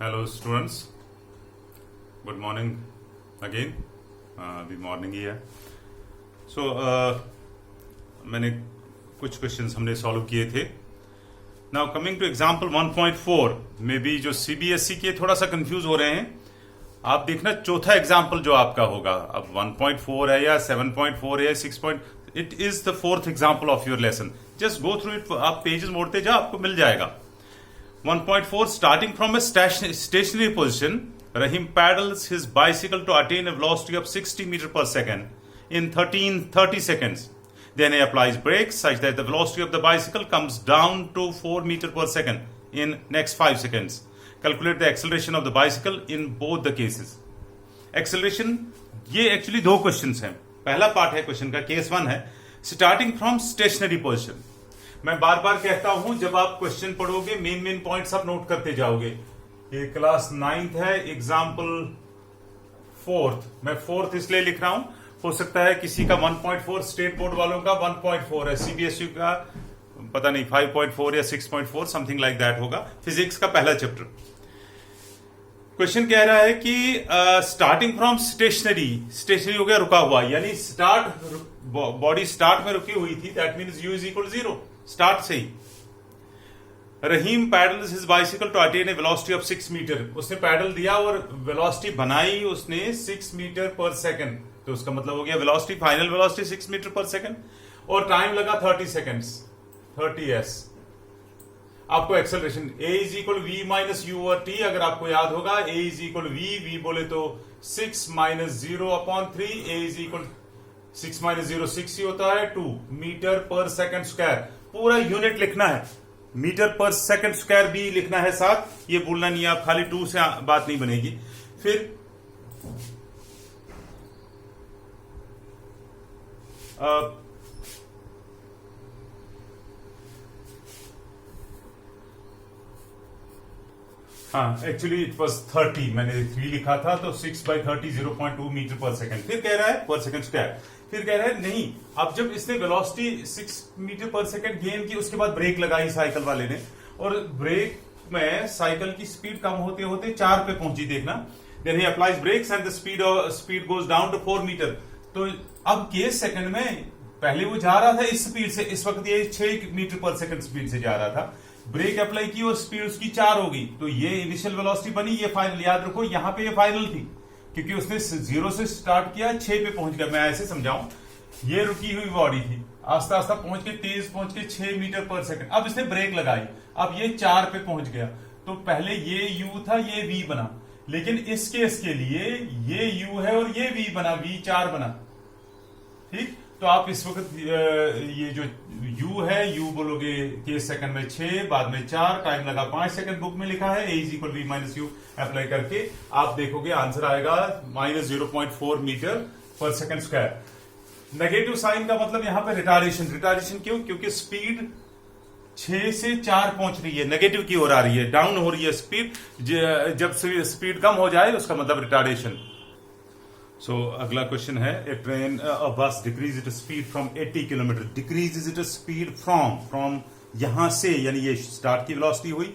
Hello students, good morning again. अभी morning ही है. सो मैंने कुछ क्वेश्चंस हमने सॉल्व किए थे. नाउ कमिंग टू एग्जाम्पल 1.4 में भी जो सीबीएसई के थोड़ा सा कंफ्यूज हो रहे हैं. आप देखना चौथा एग्जाम्पल जो आपका होगा, अब 1.4 है या 7.4 है या 6. It is the fourth example of your lesson. Just go through it. आप पेजेस मोड़ते जाओ, आपको मिल जाएगा. 1.4 starting from a stationary position, Rahim paddles his bicycle to attain a velocity of 60 meters per second in 30 seconds. Then he applies brakes such that the velocity of the bicycle comes down to 4 meters per second in next 5 seconds. Calculate the acceleration of the bicycle in both the cases. Acceleration, ये actually दो questions हैं. पहला part है question का, case 1 है starting from stationary position. मैं बार बार कहता हूं, जब आप क्वेश्चन पढ़ोगे मेन पॉइंट्स आप नोट करते जाओगे. ये क्लास 9th है, एग्जाम्पल 4th. मैं 4th इसलिए लिख रहा हूं, हो सकता है किसी का 1.4 स्टेट बोर्ड वालों का 1.4 है, सीबीएसई का पता नहीं 5.4 या 6.4 समथिंग लाइक दैट होगा. फिजिक्स का पहला चैप्टर. क्वेश्चन कह रहा है कि स्टार्टिंग फ्रॉम स्टेशनरी हो गया रुका हुआ, यानी बॉडी स्टार्ट में रुकी हुई थी. That means u is equal 0. Start से ही Rahim pedals his bicycle to attain a velocity of 6 metre. उसने पैडल दिया और वेलोसिटी बनाई उसने 6 मीटर पर सेकंड. तो उसका मतलब हो गया वेलोसिटी, फाइनल वेलोसिटी 6 मीटर पर सेकंड, और टाइम लगा 30 सेकंड्स, 30s. आपको acceleration a is equal v minus u और टी, अगर आपको याद होगा ए इज इक्वल वी बोले तो 6 minus 0/3. A is equal 6 minus 0 6 ही होता है, 2 मीटर पर सेकंड स्क्वायर. पूरा यूनिट लिखना है, मीटर पर सेकंड स्क्वायर भी लिखना है साथ. ये भूलना नहीं है, आप खाली 2 से बात नहीं बनेगी. फिर हाँ, एक्चुअली इट वाज 30, मैंने 3 लिखा था तो 6/30 0.2 मीटर पर सेकंड. फिर कह रहा है पर सेकंड स्क्वायर. फिर कह रहा है नहीं, अब जब इसने वेलोसिटी 6 मीटर पर सेकंड गेन की, उसके बाद ब्रेक लगाई साइकिल वाले ने, और ब्रेक में साइकिल की स्पीड कम होते होते 4 पे पहुंची, देखना. Then he applies brakes and the speed goes down to 4 metre. तो अब केस सेकंड में पहले वो जा रहा था इस स्पीड से, इस वक्त ये 6 मीटर पर सेकंड स्पीड से जा रहा था. ब्रेक अप्लाई की और स्पीड उसकी 4 होगी, तो ये इनिशियल वेलोसिटी बनी, ये फाइनल. याद रखो यहां पे ये फाइनल थी, क्योंकि उसने 0 से स्टार्ट किया, 6 पे पहुंच गया. मैं ऐसे समझाऊं, ये रुकी हुई बॉडी थी, आस्ता आस्ता पहुंच के तेज पहुंच के 6 मीटर पर सेकंड. अब इसने ब्रेक लगाई, अब ये 4 पे पहुंच गया. तो पहले ये u था, ये v बना. लेकिन इस केस के लिए ये u है और ये v बना, v4 बना. ठीक. तो आप इस वक्त ये जो u है, u बोलोगे केस सेकंड में 6, बाद में 4, टाइम लगा 5 सेकंड. बुक में लिखा है a is equal v minus you. Apply करके आप देखोगे आंसर आएगा माइनस 0.4 मीटर पर सेकंड स्क्वायर. नेगेटिव साइन का मतलब यहां पे रिटार्डेशन क्यों? क्योंकि स्पीड 6 से 4 पहुंच रही है, नेगेटिव की ओर आ रही है, डाउन हो रही है स्पीड. जब स्पीड कम हो जाए उसका मतलब रिटार्डेशन. सो अगला क्वेश्चन है, ए ट्रेन बस decrease it speed from 80 kilometre. Decrease it speed from यहां से, यानी ये स्टार्ट की वेलोसिटी हुई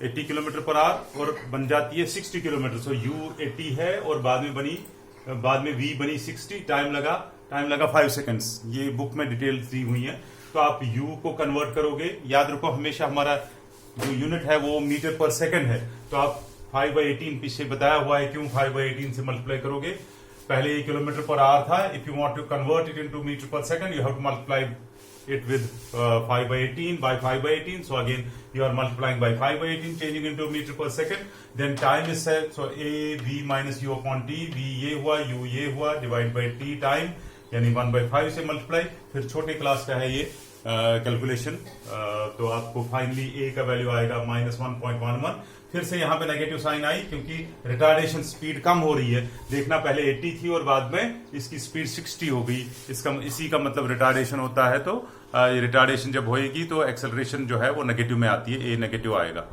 80 किलोमीटर पर आवर और बन जाती है 60 किलोमीटर. सो u 80 है और बाद में v बनी 60. टाइम लगा 5 सेकंड्स. ये बुक में डिटेल्स दी हुई है. तो आप u को कन्वर्ट करोगे. याद रखो हमेशा हमारा जो यूनिट है वो मीटर पर सेकंड है. तो आप 5/18 पीछे बताया हुआ है, क्यों 5/18 से मल्टीप्लाई करोगे. पहले ये किलोमीटर पर आवर था. If you want to convert it into metre पर second, you have to multiply it with 5/18 by 5/18. So again you are multiplying by 5/18, changing into meter per second. Then time is set, so a v minus u upon t. v ये हुआ, u ये हुआ, divide by t time, यानी 1/5 से multiply. फिर छोटे class का है ये कैलकुलेशन. तो आपको फाइनली a का वैल्यू आएगा -1.11. फिर से यहां पे नेगेटिव साइन आई क्योंकि रिटार्डेशन, स्पीड कम हो रही है. देखना पहले 80 थी और बाद में इसकी स्पीड 60 हो गई. इसी का मतलब रिटार्डेशन होता है. तो रिटार्डेशन जब होएगी तो एक्सेलरेशन जो है वो नेगेटिव में आती है, ए नेगेटिव आएगा.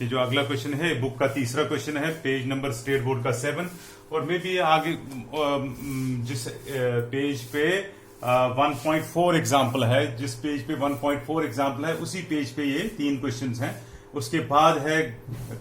ये जो अगला क्वेश्चन है बुक का तीसरा क्वेश्चन है, पेज नंबर स्टेट बोर्ड का 7. और मे भी आगे जिस पेज पे 1.4 एग्जाम्पल है, जिस पेज पे 1.4 एग्जाम्पल है उसी पेज पे ये 3 क्वेश्चंस हैं. उसके बाद है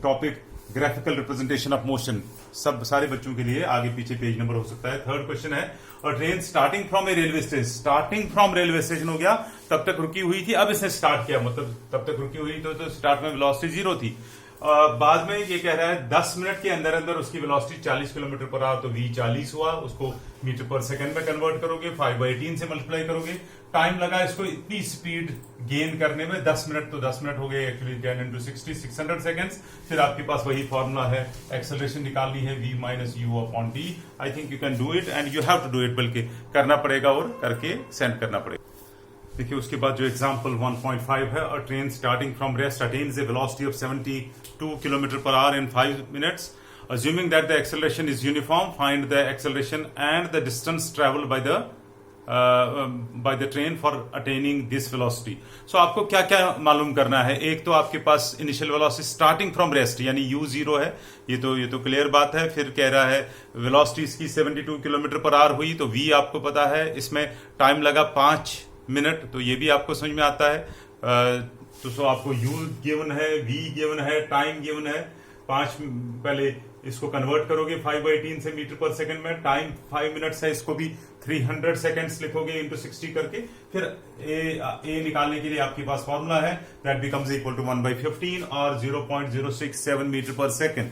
topic graphical representation of motion, सब सारे बच्चों के लिए आगे पीछे पेज नंबर हो सकता है। थर्ड क्वेश्चन है, और train starting from A railway station, starting from railway station हो गया, तब तक रुकी हुई थी, अब इसने स्टार्ट किया, मतलब तब तक रुकी हुई तो स्टार्ट में वेलोसिटी 0 थी। बाद में ये कह रहा है 10 मिनट के अंदर अंदर उसकी वेलोसिटी 40 किलोमीटर पर आवर, तो v 40 हुआ, उसको मीटर पर सेकंड में कन्वर्ट करोगे, 5/18 से मल्टीप्लाई करोगे। टाइम लगा इसको इतनी स्पीड गेन करने में 10 मिनट, तो 10 मिनट हो गए एक्चुअली 10 into 60 600 सेकंड्स। फिर आपके पास वही फॉर्मूला है, एक्सेलरेशन निकालनी है v minus u upon t। I think you can do it and you have to do it, बल्कि करना पड़ेगा और करके सेंड करना पड़ेगा। देखिए उसके बाद जो एग्जांपल 1.5 है, और train starting from rest attains A velocity of 72 kilometre per our in 5 minutes, assuming that the acceleration is uniform, find the acceleration and the distance traveled by the train for attaining this velocity। So आपको क्या क्या मालूम करना है, एक तो आपके पास initial velocity starting from rest यानी u0 है, ये तो क्लियर बात है। फिर कह रहा है वेलोसिटी इसकी 72 किलोमीटर पर आवर हुई, तो v आपको पता है, इसमें टाइम लगा 5 मिनट, तो ये भी आपको समझ में आता है। तो सो आपको u गिवन है, v गिवन है, टाइम गिवन है। 5 पहले इसको कन्वर्ट करोगे 5/18 से मीटर पर सेकंड में, टाइम 5 मिनट्स है, इसको भी 300 सेकंड्स लिखोगे इंटू 60 करके। फिर ए निकालने के लिए आपके पास फॉर्मूला है, दैट बिकम्स इक्वल टू 1/15 और 0.067 मीटर पर सेकंड।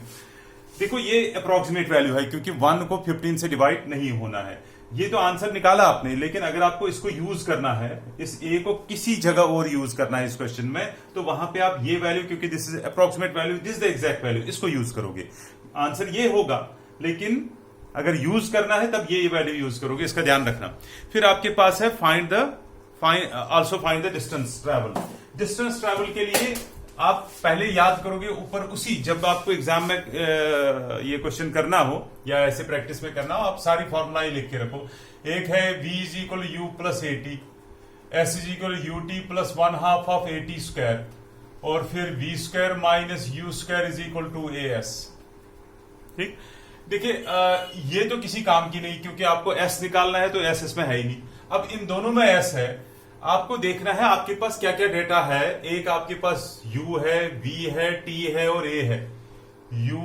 देखो ये अप्रोक्सीमेट वैल्यू है, क्योंकि 1 को 15 से डिवाइड नहीं होना है। ये तो आंसर निकाला आपने, लेकिन अगर आपको इसको यूज करना है, इस ए को किसी जगह और यूज करना है इस क्वेश्चन में, तो वहां पे आप ये वैल्यू, क्योंकि this is approximate value, this is the exact value, इसको यूज करोगे, आंसर ये होगा। लेकिन अगर यूज करना है तब ये वैल्यू यूज करोगे, इसका ध्यान रखना। फिर आपके पास है also find the distance travel. Distance travel के लिए आप पहले याद करोगे ऊपर, उसी जब आपको एग्जाम में ये क्वेश्चन करना हो या ऐसे प्रैक्टिस में करना हो, आप सारी फॉर्मूला ही लिख के रखो। एक है v is equal u plus a t, s is equal u t plus 1/2 of a t square, और फिर v square minus u square is equal to a s. ठीक, देखिए ये तो किसी काम की नहीं, क्योंकि आपको s निकालना है, तो s इसमें है ही नहीं। अब इन दोनों में s है, आपको देखना है आपके पास क्या क्या डेटा है। एक आपके पास u है, v है, t है और a है। u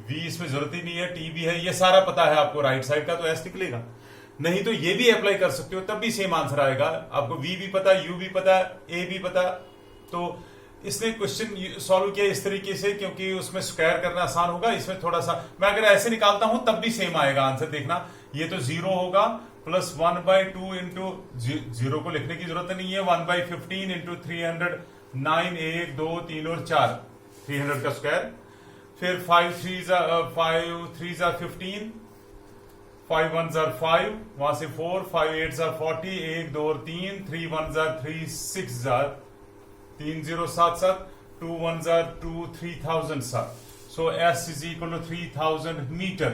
v इसमें जरूरत ही नहीं है, t भी है, ये सारा पता है आपको, राइट साइड का तो s निकलेगा। नहीं तो ये भी अप्लाई कर सकते हो, तब भी सेम आंसर आएगा। आपको v भी पता, u भी पता, a भी पता। तो इसने क्वेश्चन सॉल्व किया इस तरीके से, क्योंकि उसमें स्क्वायर करना आसान होगा। इसमें थोड़ा सा मैं अगर ऐसे निकालता हूं तब भी सेम आएगा आंसर, देखना। ये तो 0 होगा, प्लस 1/2 इंटू 0 को लिखने की जरूरत नहीं है, 1/15 इंटू 300, 9 1 2 3 और 4, 300 का स्क्वायर। फिर 5 3 are 15, 5 1 are 5, वहां से 4, 5 8 are 40, 1 2 और 3, 3 1 are 3, 6 are 3 0 7 7, 2 1 are 2, 3000 7। So s is equal to 3000 metre,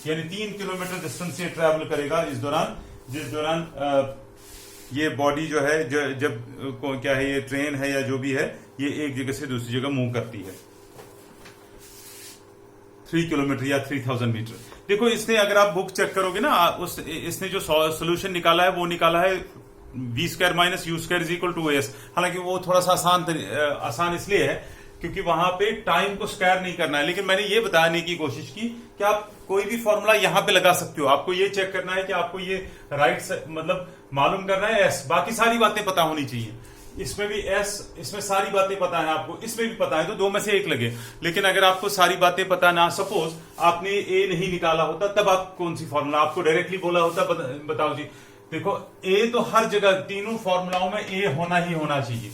यानी 3 किलोमीटर डिस्टेंस ये ट्रैवल करेगा इस दौरान, जिस दौरान ये बॉडी जो है, जब क्या है, ये ट्रेन है या जो भी है, ये एक जगह से दूसरी जगह मूव करती है। 3 किलोमीटर या 3000 मीटर। देखो इसने, अगर आप बुक चेक करोगे ना, इसने जो सोल्यूशन निकाला है वो निकाला है v square minus u square is equal to s. हालांकि वो थोड़ा सा आसान इसलिए है क्योंकि वहां पे टाइम को स्क्वायर नहीं करना है, लेकिन मैंने ये बताने की कोशिश की कि आप कोई भी फॉर्मूला यहां पे लगा सकते हो। आपको ये चेक करना है कि आपको ये राइट मतलब मालूम करना है एस, बाकी सारी बातें पता होनी चाहिए। इसमें भी एस, इसमें सारी बातें पता है आपको, इसमें भी पता है, तो 2 में से 1 लगे। लेकिन अगर आपको सारी बातें पता ना, सपोज आपने ए नहीं निकाला होता, तब आप कौन सी फॉर्मूला, आपको डायरेक्टली बोला होता बताओ जी। देखो ए तो हर जगह, तीनों फॉर्मूलाओं में ए होना ही होना चाहिए।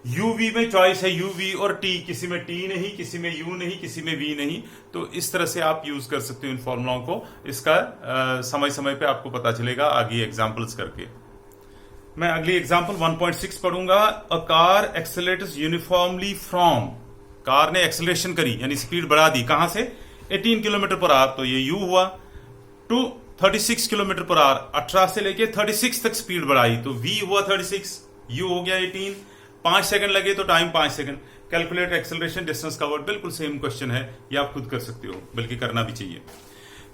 यूवी में चॉइस है यूवी और टी, किसी में टी नहीं, किसी में यू नहीं, किसी में वी नहीं। तो इस तरह से आप यूज कर सकते हो इन फॉर्मूलाओं को। इसका समय समय पे आपको पता चलेगा आगे एग्जांपल्स करके। मैं अगली एग्जांपल 1.6 पढ़ूंगा। A car accelerates uniformly from, car ने एक्सेलरेशन करी यानी स्पीड बढ़ा दी, कहां से, 18 किलोमीटर पर आवर, तो ये यू हुआ, टू 36 किलोमीटर पर आवर, 18 से लेके 36 तक स्पीड बढ़ाई, तो वी हुआ 36, यू हो गया 18, 5 सेकंड लगे तो time 5 second. Calculate acceleration distance covered, बिल्कुल सेम क्वेश्चन है, ये आप खुद कर सकते हो, बल्कि करना भी चाहिए।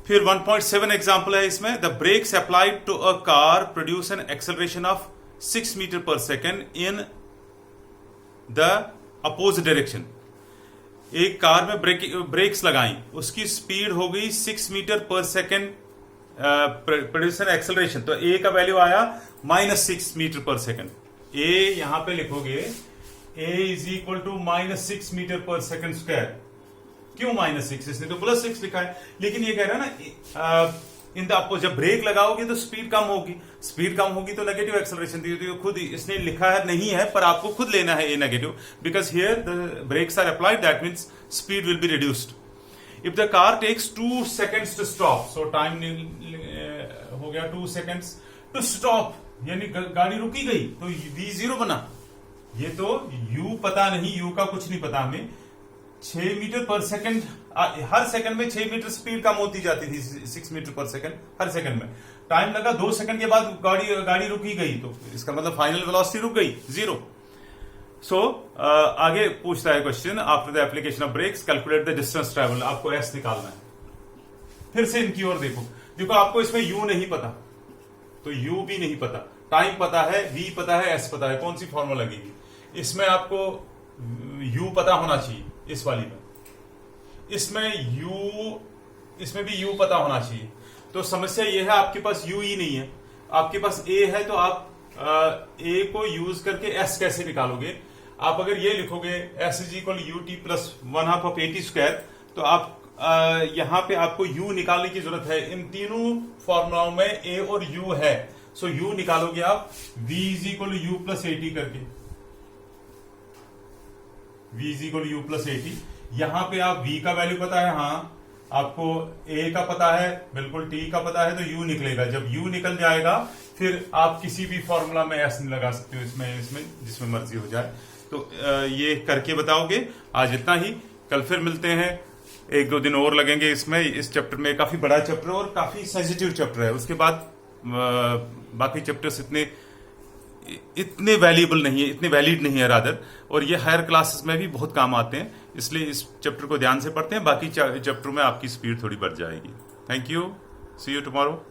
फिर 1.7 एग्जांपल है इसमें। The brakes applied to a car produce an acceleration of 6 metre पर second in the opposite direction, एक कार में ब्रेक्स लगाई, उसकी स्पीड हो गई 6 मीटर पर सेकेंड प्रोड्यूसर एक्सेलरेशन, तो ए का वैल्यू आया -6 मीटर पर सेकेंड। ए यहां पे लिखोगे ए इज इक्वल टू -6 मीटर पर सेकेंड स्क्वायर। क्यों -6? इसने तो +6 लिखा है, लेकिन ये कह रहा है ना इन द अपोजिट, जब ब्रेक लगाओगे तो स्पीड कम होगी, स्पीड कम होगी तो नेगेटिव एक्सेलरेशन दी, तो खुद इसने लिखा है नहीं है, पर आपको खुद लेना है a negative, because here the brakes are applied, that means speed will be reduced. If the car takes 2 seconds to stop, so time हो गया 2 seconds टू स्टॉप, यानी गाड़ी रुकी गई तो v0 बना। ये तो u पता नहीं, u का कुछ नहीं पता हमें। 6 मीटर पर सेकंड, हर सेकंड में 6 मीटर स्पीड कम होती जाती थी, 6 मीटर पर सेकंड हर सेकंड में। टाइम लगा 2 सेकंड के बाद गाड़ी रुकी गई, तो इसका मतलब फाइनल वेलोसिटी रुक गई 0। सो आगे पूछता है question, after the application of brakes calculate the distance travel, आपको एस निकालना है। फिर से इनकी ओर देखो आपको इसमें यू नहीं पता, तो यू भी नहीं पता, टाइम पता है, वी पता है, एस पता है, कौन सी फॉर्मूला लगेगी? इसमें आपको यू पता होना चाहिए, इस वाली में, इसमें भी यू पता होना चाहिए। तो समस्या यह है आपके पास यू ही नहीं है, आपके पास ए है, तो आप ए को यूज करके एस कैसे निकालोगे? आप अगर ये लिखोगे S is equal u t plus 1/2 of eighty square, तो आप यहां पे आपको u निकालने की जरूरत है। इन तीनों फॉर्मूलाओं में a और u है, सो u निकालोगे आप v is equal u plus eighty करके, v is equal u plus eighty. यहां पे आप v का वैल्यू पता है, हाँ आपको a का पता है, बिल्कुल t का पता है, तो u निकलेगा। जब u निकल जाएगा फिर आप किसी भी फॉर्मूला में s लगा सकते हो, इसमें जिसमें मर्जी हो जाए। तो ये करके बताओगे। आज इतना ही, कल फिर मिलते हैं, 1-2 दिन और लगेंगे इसमें। इस चैप्टर में काफी बड़ा चैप्टर और काफी सेंसिटिव चैप्टर है, उसके बाद बाकी चैप्टर्स इतने वैल्यूएबल नहीं है, इतने वैलिड नहीं है रादर, और ये हायर क्लासेस में भी बहुत काम आते हैं, इसलिए इस चैप्टर को ध्यान से पढ़ते हैं। बाकी चैप्टर में आपकी स्पीड थोड़ी बढ़ जाएगी। Thank you, see you tomorrow.